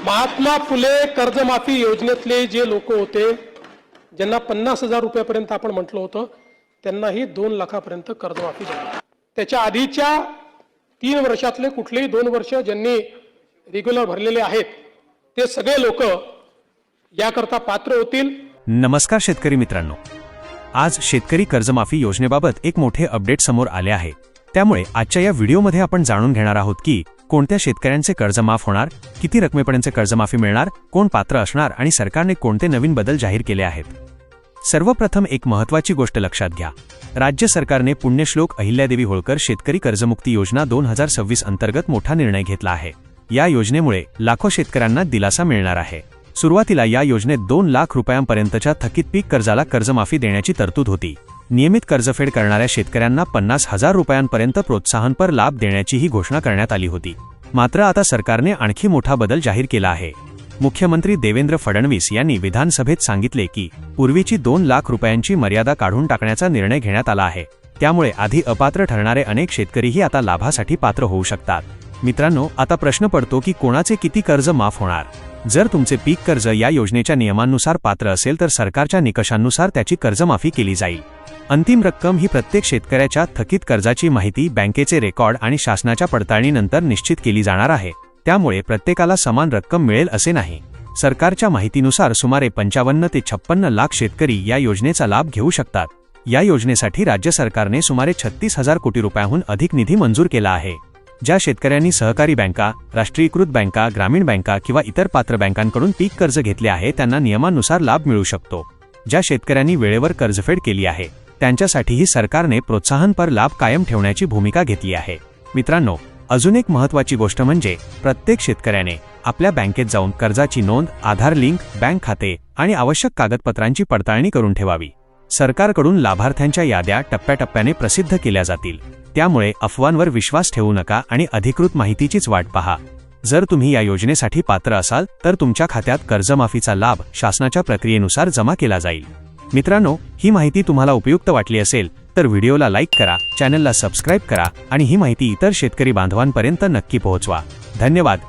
महात्मा फुले कर्जमाफी योजनेतले जे लोक होते ज्यांना 50,000 रुपयापर्यंत आपण म्हटलं होतं त्यांनाही 2 लाखापर्यंत कर्जमाफी झाली। त्याच्या आधीच्या 3 वर्षातले कुठलेही 2 वर्ष ज्यांनी रेग्युलर भरलेले आहेत ते सगळे लोक याकरता पात्र होतील। नमस्कार शेतकरी मित्रांनो, आज शेतकरी कर्जमाफी योजनेबाबत एक मोठे अपडेट समोर आले आहे। त्यामुळे आजच्या या व्हिडिओमध्ये आपण जाणून घेणार आहोत की कोणत्या शेतकऱ्यांचे कर्ज माफ होणार, किती रकमेपर्यंत कर्जमाफी मिळणार, कोण पात्र असणार आणि सरकारने कोणते नवीन बदल जाहीर केले आहेत। सर्वप्रथम एक महत्त्वाची गोष्ट लक्षात घ्या। राज्य सरकारने पुण्यश्लोक अहिल्यादेवी होळकर शेतकरी कर्जमुक्ती योजना 2026 अंतर्गत मोठा निर्णय घेतला आहे। या योजनेमुळे लाखो शेतकऱ्यांना दिलासा मिळणार आहे। सुरुवातीला या योजनेत 2 लाख रुपयांपर्यंतच्या थकीत पीक कर्जाला कर्जमाफी देण्याची तरतूद होती। नियमित कर्जफेड करणाऱ्या शेतकऱ्यांना 50,000 रुपयांपर्यंत प्रोत्साहनपर लाभ देण्याचीही घोषणा करण्यात आली होती। मात्र आता सरकारने आणखी मोठा बदल जाहीर केला आहे। मुख्यमंत्री देवेंद्र फडणवीस यांनी विधानसभेत सांगितले की पूर्वीची 2 लाख रुपयांची मर्यादा काढून टाकण्याचा निर्णय घेण्यात आला आहे। त्यामुळे आधी अपात्र ठरणारे अनेक शेतकरीही आता लाभासाठी पात्र होऊ शकतात। मित्रांनो, आता प्रश्न पडतो की कोणाचे किती कर्ज माफ होणार। जर तुमचे पीक कर्ज या योजनेच्या नियमांनुसार पात्र असेल तर सरकारच्या निकषांनुसार त्याची कर्जमाफी केली जाईल। अंतिम रक्कम ही प्रत्येक शेतकऱ्याच्या थकीत कर्जाची माहिती, बँकेचे रेकॉर्ड आणि शासनाच्या पडताळणीनंतर निश्चित केली जाणार आहे। त्यामुळे प्रत्येकाला समान रक्कम मिळेल असे नाही। सरकारच्या माहितीनुसार सुमारे 55 ते 56 लाख शेतकरी या योजनेचा लाभ घेऊ शकतात। या योजनेसाठी राज्य सरकारने सुमारे 36,000 कोटी रुपयांहून अधिक निधी मंजूर केला आहे। ज्या शेतकऱ्यांनी सहकारी बँका, राष्ट्रीयकृत बँका, ग्रामीण बँका किंवा इतर पात्र बँकांकडून पीक कर्ज घेतले आहे त्यांना नियमानुसार लाभ मिळू शकतो। ज्या शेतकऱ्यांनी वेळेवर कर्जफेड केली आहे त्यांच्यासाठीही सरकारने प्रोत्साहनपर लाभ कायम ठेवण्याची भूमिका घेतली आहे। मित्रांनो, अजून एक महत्त्वाची गोष्ट म्हणजे प्रत्येक शेतकऱ्याने आपल्या बँकेत जाऊन कर्जाची नोंद, आधार लिंक, बँक खाते आणि आवश्यक कागदपत्रांची पडताळणी करून ठेवावी। सरकारकडून लाभार्थ्यांच्या याद्या टप्प्याटप्प्याने प्रसिद्ध केल्या जातील। त्यामुळे अफवांवर विश्वास ठेवू नका आणि अधिकृत माहितीचीच वाट पहा। जर तुम्ही या योजनेसाठी पात्र असाल तर तुमच्या खात्यात कर्जमाफीचा लाभ शासनाच्या प्रक्रियेनुसार जमा केला जाईल। मित्रांनो, ही माहिती तुम्हाला उपयुक्त वाटली असेल तर व्हिडिओला लाईक करा, चॅनलला सबस्क्राईब करा आणि ही माहिती इतर शेतकरी बांधवांपर्यंत नक्की पोहोचवा। धन्यवाद।